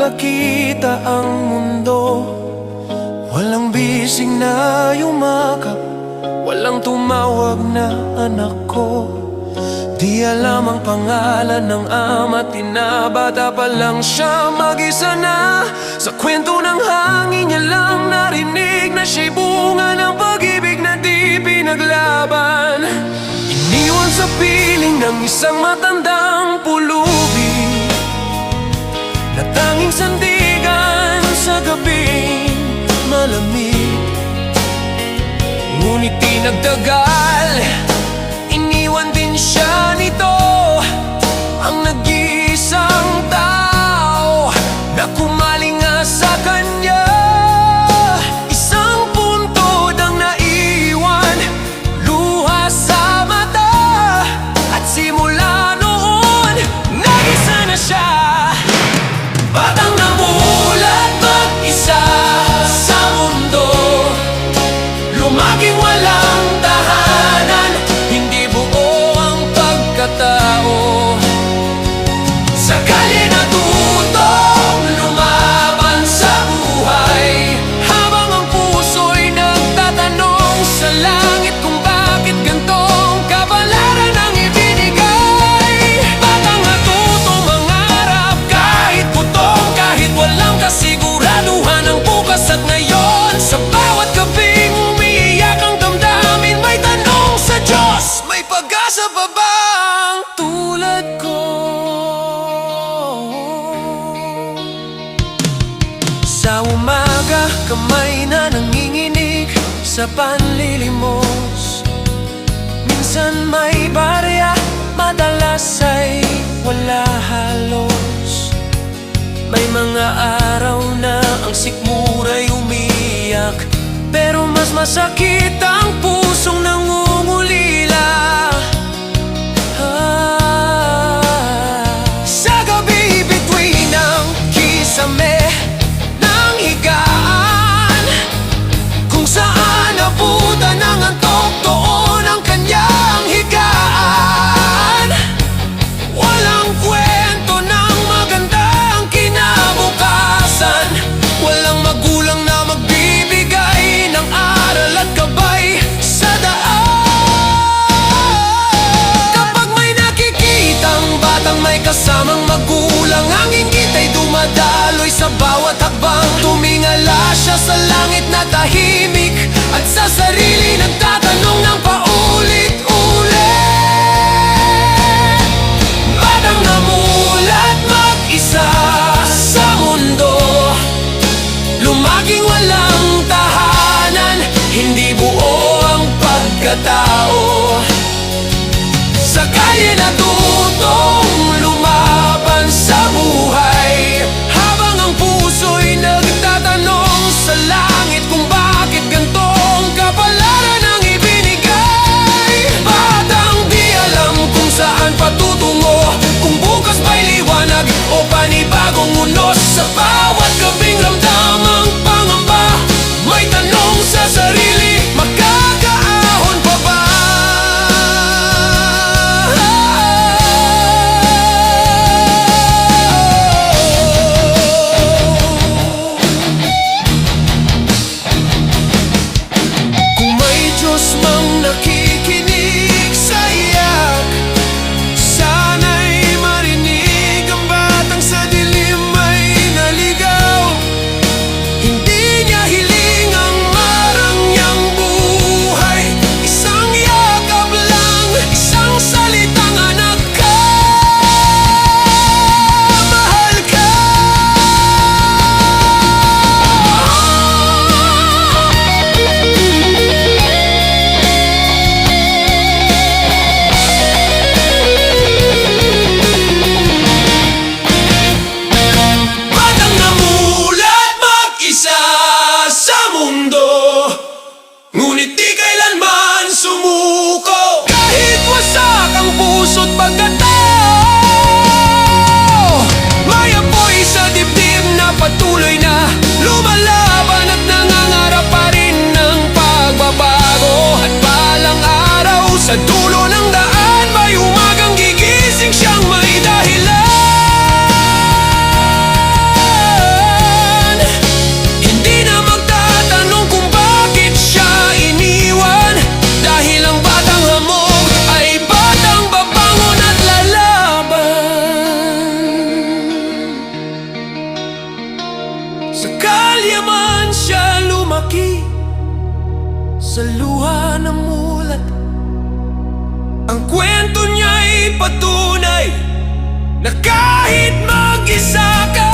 nakita ang mundo. Walang bisig na yumakap, walang tumawag na anak ko. Di alam ang pangalan ng ama, tinabata pa lang siya, mag-isa na. Sa kwento ng hangin niya lang narinig na siya'y bunga ng pag-ibig na di pinaglaban. Iniwan sa piling ng isang matandang pulubi na tanging sandigan sa gabing malamig. Ngunit di nagtagal, iniwan din siya nito, ang nag-iisang tao na kumalinga sa kanya. Isang puntod ang naiwan, luha sa mata, at simula noon, nag-isa na siya. Batang namulat mag-isa sa mundo, lumaging walang tahanan, hindi buo ang pagkatao. Sa kalye natutong lumaban sa buhay, habang ang puso'y nagtatanong sa langit kung bakit gantong kabalaran ang ibinigay. Batang natutong mangarap kahit putong, kahit walang kasiguraduhan ang bukas at ngayon. Sa bawat gabing umiiyak ang damdamin, may tanong sa Diyos, may pag-asa pa ba ang tulad ko? Sa umaga, kamay na nanginginig sa panlilimos. Minsan may barya, madalas ay wala halos. May mga araw na ang sikmura'y umiiyak, pero mas masakit ang pusong nangungulila. Sa gabi bituin ng kisame ng higaan, kung saan nabutan ng antok, doon ang kanyang higaan. Walang kwento ng magandang kinabukasan, walang magulang na magbibigay ng aral at gabay sa daan. Kapag may nakikitang batang may kasamang magulang, ang inggit ay dumadaloy sa bawat hakbang. Tumingala siya sa langit na tahimik, at sa sarili nagtatanong ng paulit-ulit. Batang namulat mag-isa sa mundo, lumaging walang tahanan, hindi buo ang pagkatao. Sa kalye natutong lumaban sa buhay, habang ang puso'y nagtatanong sa langit kung bakit gantong kapalaran ang ibinigay. Batang di alam kung saan patutungo, kung bukas ba'y liwanag o panibagong unos. Sa bawat gabing ramdam ang pangamba, may tanong sa sarili, magkakaahon pa ba Sa kalye man siya lumaki, sa luha ng mulat. Ang kwento niya'y patunay na kahit mag-isa ka,